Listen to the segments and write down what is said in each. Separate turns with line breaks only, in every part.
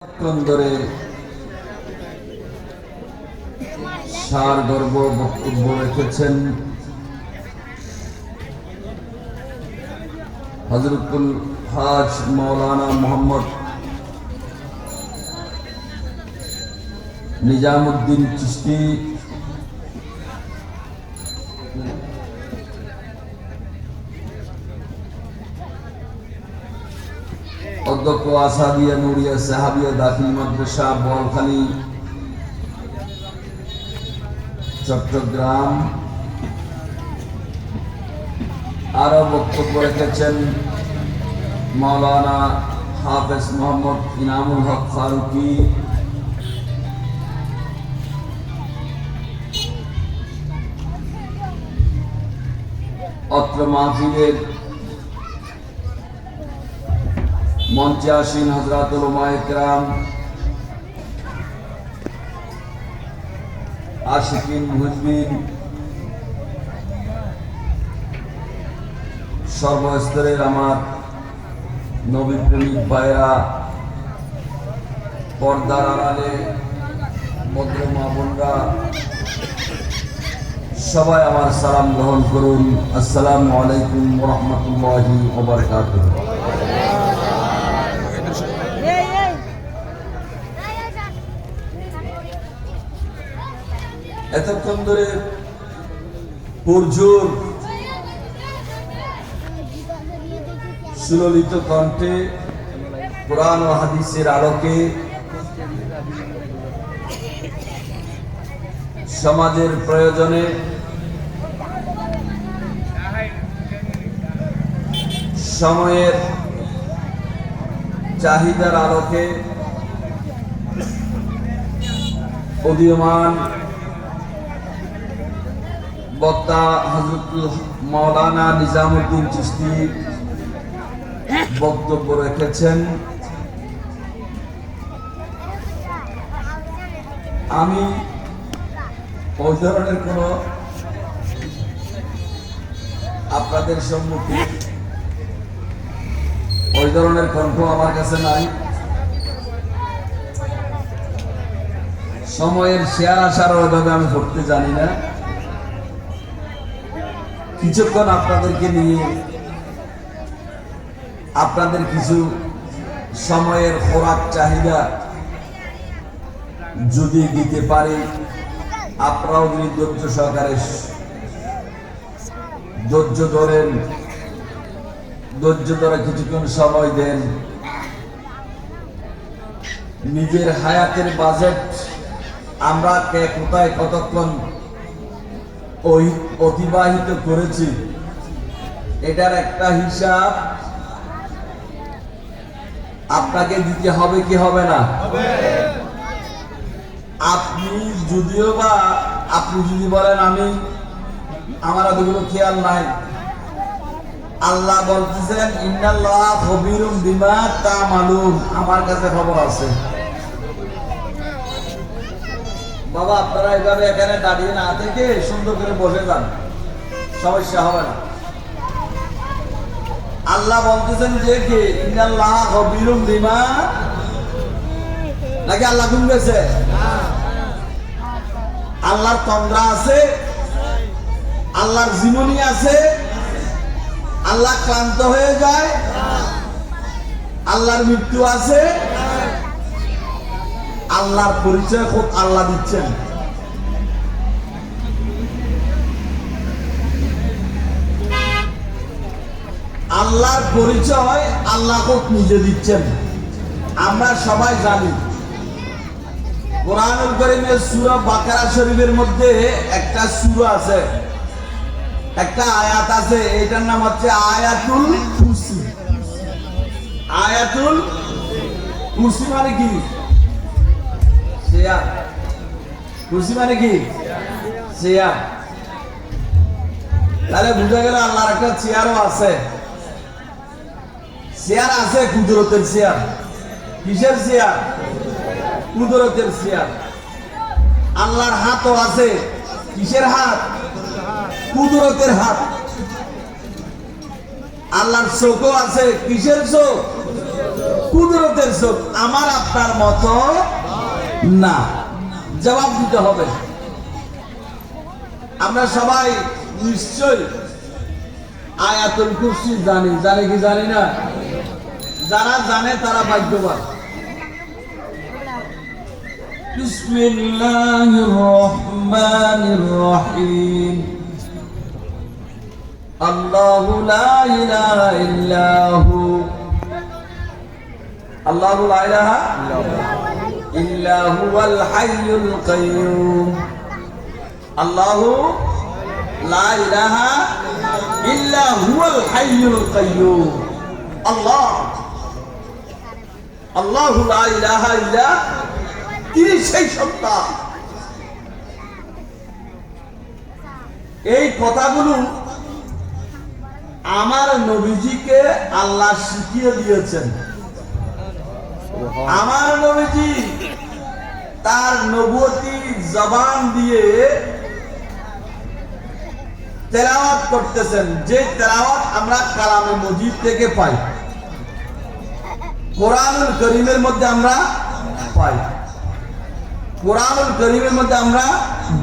ধরে সারগর্ভ বক্তব্য রেখেছেন হযরতুল হাজ মাওলানা মোহাম্মদ নিজামুদ্দিন চিশতি অধ্যক্ষ আসাদিয়া নুরিয়া সাহাবিয়া দাখিল মাদ্রাসা বোয়ালখালী চট্টগ্রাম। আরো বক্তব্য রেখেছেন মাওলানা হাফেজ মোহাম্মদ ইনামুল হক ফারুকি, অত্র মাহফিলের মঞ্চে আসীন হযরতুল উলামায়ে কেরাম, আশিকিন মুহিব্বিন, সর্বস্তরের আমার নবী প্রেমিক ভাইরা, পর্দার আড়ালে ভদ্র মা বোনরা, সবাই আমার সালাম গ্রহণ করুন। আসসালামু আলাইকুম ওয়া রাহমাতুল্লাহি ওয়া বারাকাতুহু। এতক্ষণ ধরে পুরজোর সুললিত কণ্ঠে কোরআন ও হাদিসের আলোকে সমাজের প্রয়োজনে সময়ের চাহিদার আলোকে উদীয়মান বক্তা হযরতুল মাওলানা নিজামুদ্দিন চিশতি বক্তব্য রেখেছেন। আমি ওই ধরনের কোন আপনাদের সম্মুখে ওই ধরনের কণ্ঠ আমার কাছে নাই। সময়ের শেয়ার আসার ওইভাবে আমি করতে জানি না। কিছুক্ষণ আপনাদেরকে নিয়ে আপনাদের কিছু সময়ের খোরাক চাহিদা যদি দিতে পারি, আপনারাও যদি ধৈর্য সহকারে ধৈর্য ধরে কিছুক্ষণ সময় দেন, নিজের হায়াতের বাজেট আমরা কে কোথায় কতক্ষণ অতিবাহিত করেছি এটার একটা হিসাব আপনাকে দিতে হবে কি হবে না? আপনি যদিও বা আপনি যদি বলেন আমি আমার ওগুলো খেয়াল নাই, আল্লাহ বলতেছেন ইন্নাল্লাহা খবীরুম বিমা তা'মালুন, আমার কাছে খবর আছে। বাবা আপনারা এভাবে এখানে দাঁড়িয়ে না থেকে সুন্দর করে বসে যান, সমস্যা হবে না। আল্লাহ বলতেছেন যে কি ইন্নাল্লাহা খবীরুম বিমা, নাকি আল্লাহ ঘুম গেছে? আল্লাহর তন্দ্রা আছে, আল্লাহর জীবনী আছে, আল্লাহ ক্লান্ত হয়ে যায়, আল্লাহর মৃত্যু আছে, আল্লাহর পরিচয় খোদ আল্লাহ দিচ্ছেন। আল্লাহর পরিচয় আল্লাহ খোদ নিজে দিচ্ছেন। আমরা সবাই জানি কোরআনুল কারীমের সূরা বাকারা শরীফের মধ্যে একটা সূরা আছে, একটা আয়াত আছে, এটার নাম হচ্ছে আয়াতুল কুরসি। আয়াতুল কুরসি মানে কি? চেয়ার। কুরসি মানে কি? চেয়ার। তাহলে বুঝা গেল আল্লাহর একটা চেয়ারও আছে। চেয়ার আছে, কুদরতের চেয়ার। কিসের চেয়ার? কুদরতের চেয়ার। আল্লাহর হাতও আছে। কিসের হাত? কুদরতের হাত। আল্লাহর চোখও আছে। কিসের চোখ? কুদরতের চোখ আমার আপনার মতো না। জবাব দিতে হবে। আমরা সবাই নিশ্চয় আয়াতুল কুরসি জানি, জানি কি জানি না? যারা জানে তারা ভাগ্যবান। বিসমিল্লাহির রহমানির রহিম। আল্লাহু লা ইলাহা ইল্লাহু, আল্লাহু লা ইলাহা ইল্লা হুয়াল হাইয়ুল কাইয়্যুম। আল্লাহু লা ইলাহা ইল্লা হুয়াল হাইয়ুল কাইয়্যুম। আল্লাহ, আল্লাহু লা ইলাহা ইল্লা, তিনি সেই সত্তা। এই কথাগুলো আমার নবীজিকে আল্লাহ শিখিয়ে দিয়েছেন। আমার নবীজি তার নবুয়তি জবান দিয়ে তেলাওয়াত করতেছেন, যে তেলাওয়াত আমরা কালামে মজিদ থেকে পাই, কোরআনুল কারীমের মধ্যে আমরা পাই, কোরআনুল কারীমের মধ্যে আমরা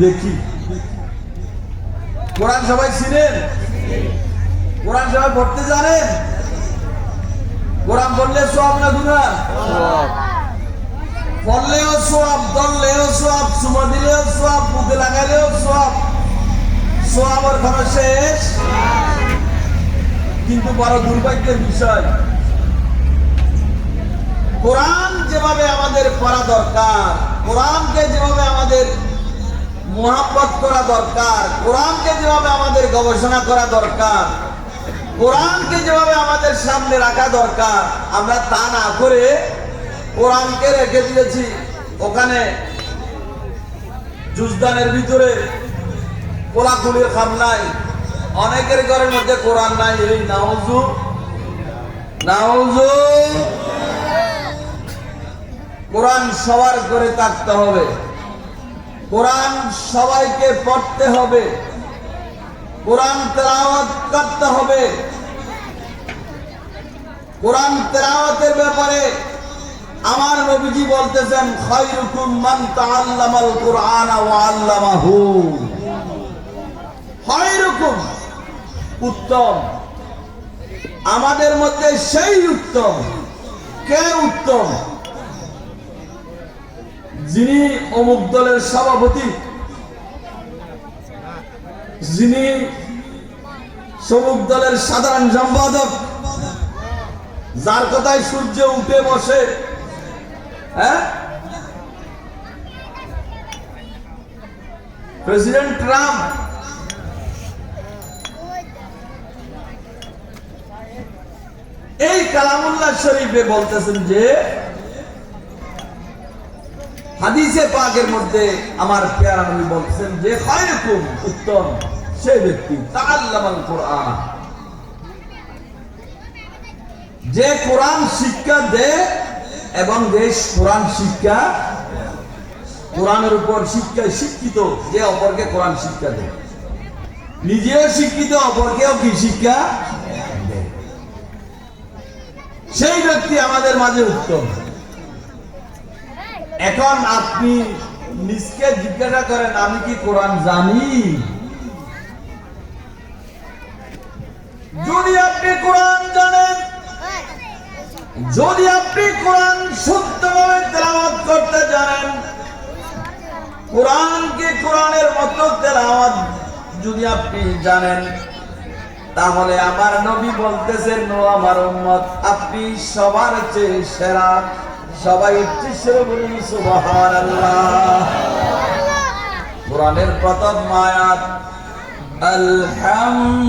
দেখি। কোরআন সবাই চিনেন? কোরআন সবাই পড়তে জানেন? কোরআন পড়লে সওয়াব না গুনাহ? পড়লেও সওয়াব, দললেও সওয়াব, চুমা দিলেও সওয়াব, বুকে লাগাইলেও সওয়াব, সওয়াবের খরচ শেষ। কিন্তু বড় দুর্ভাগ্যের বিষয়, কোরআন যেভাবে আমাদের পড়া দরকার, কোরআনকে যেভাবে আমাদের মুহাব্বত করা দরকার, কোরআনকে যেভাবে আমাদের গবেষণা করা দরকার, কোরআনকে যেভাবে আমাদের সামনে রাখা দরকার, আমরা তা না করে কোরআনকে রেখে দিয়েছি ওখানে জুজদানের ভিতরে, কোলাকুলির খামলায়। অনেকের ঘরের মধ্যে কোরআন নাই। এই নাউজু নাউজু। কোরআন সবার করে থাকতে হবে, কোরআন সবাইকে পড়তে হবে, কোরআন তেলাওয়াত করতে হবে। কোরআন তেলাওয়াতের ব্যাপারে আমার নবীজি বলতেছেন, খায়রুকুম মান তাআল্লামাল কুরআন ওয়া আল্লামাহু। খায়রুকুম, উত্তম, আমাদের মধ্যে সেই উত্তম। কে উত্তম? যিনি অমুক দলের সভাপতি, যিনি সমুক দলের সাধারণ সম্পাদক, যার কথায় সূর্য উঠে বসে, হ্যাঁ, প্রেসিডেন্ট ট্রাম্প, এই কালামুল্লাহ শরীফে বলতেছেন যে হাদিসে পাকের মধ্যে আমার প্যারা নবী বলছেন যে খায়রুকুম, উত্তম সেই ব্যক্তি তাআল্লামাল কুরআন, যে কোরআন শিক্ষা দেয় এবং যে কোরআন শিক্ষা, কোরআনের উপর শিক্ষায় শিক্ষিত, যে অপরকে কোরআন শিক্ষা দেয়, নিজেও শিক্ষিত, অপরকেও কি শিক্ষা দেয়, সেই ব্যক্তি আমাদের মাঝে উত্তম। এখন আপনি নিজকে জিজ্ঞাসা করেন, আমি কি কোরআন জানি? যদি আপনি কোরআন জানেন, যদি আপনি কোরআন শুদ্ধভাবে তেলাওয়াত করতে জানেন, কোরআনকে কোরআনের মতো তেলাওয়াত যদি আপনি জানেন, তাহলে আমার নবী বলতেছেন, ও আমার উম্মত, আপনি সবার চেয়ে সেরা। সবাই উচ্চস্বরে বলুন সুবহানাল্লাহ। কোরআনের প্রথম আয়াত, আলহামদুলিল্লাহি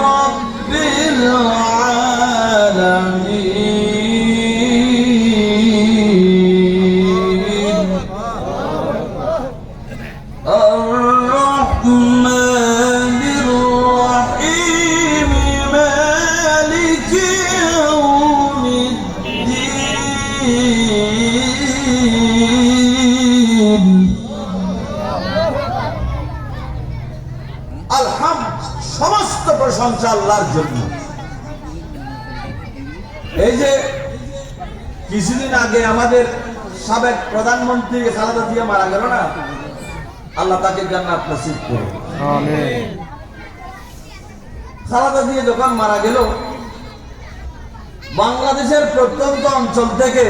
রাব্বিল আলামিন আর-রাহমানির রাহিম মালিকি ইয়াউমিদ্দিন। আলহামদ, সমস্ত প্রশংসা আল্লাহর জন্য। এই যে কিছুদিন আগে আমাদের সাবেক প্রধানমন্ত্রী খালেদা জিয়া মারা গেল না, আল্লাহ তাকে জান্নাত নসিব করুন।
আমিন।
খালেদা জিয়া যখন মারা গেল, বাংলাদেশের প্রত্যন্ত অঞ্চল থেকে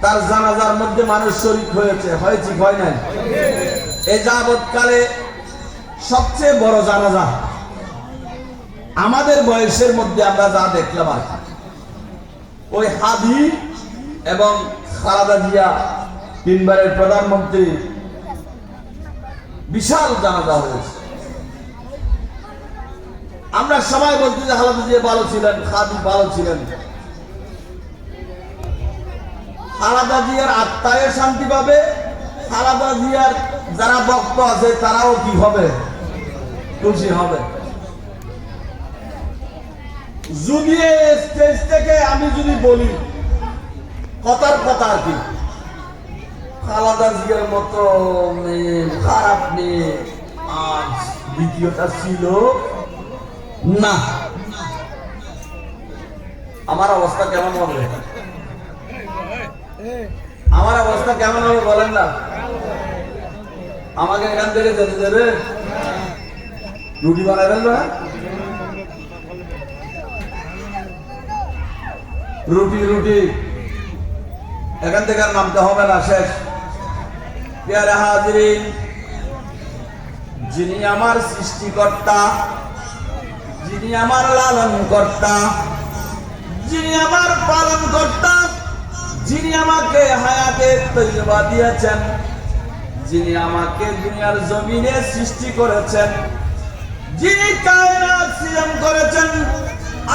তার জানাজার মধ্যে মানুষ শরীক হয়েছে, হয়েছে হয় নাই? এই যাবৎকালে সবচেয়ে বড় জানাজা আমাদের বয়সের মধ্যে আমরা যা দেখলাম আর কি। ওই হাদি এবং খালেদা জিয়া তিনবারের প্রধানমন্ত্রী বিশাল জানাজা হয়েছে। আমরা সবাই বলছি যে খালেদা জিয়া ভালো ছিলেন, খাদি ভালো ছিলেন। খালেদা জিয়ার আত্মায় শান্তি পাবে, খালেদা জিয়ার যারা ভক্ত আছে তারাও কি হবে? খুশি হবে। যদি স্টেজ থেকে আমি যদি বলি কথার কথা আর কি, খালেদা জিয়ার মতো মেয়ে, খারাপ মেয়ে আর দ্বিতীয়টা ছিল না, আমার অবস্থা কেমন হবে? আমার অবস্থা কেমন হবে বলেন না? আমাকে এখান থেকে যেতে দেবে? রুটি বানাবেন না? রুটি রুটি এখান থেকে আর নামতে হবে না, শেষ। প্যারা হাজিরিন, যিনি আমার সৃষ্টিকর্তা, যিনি আমার লালন কর্তা, যিনি আমার পালন কর্তা, যিনি আমাকে হায়াতে তৈবা দিয়েছেন, যিনি আমাকে দুনিয়ার জমিনে সৃষ্টি করেছেন, যিনি কায়নাত সৃজন করেছেন,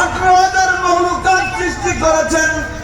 18,000 মখলুকাত সৃষ্টি করেছেন,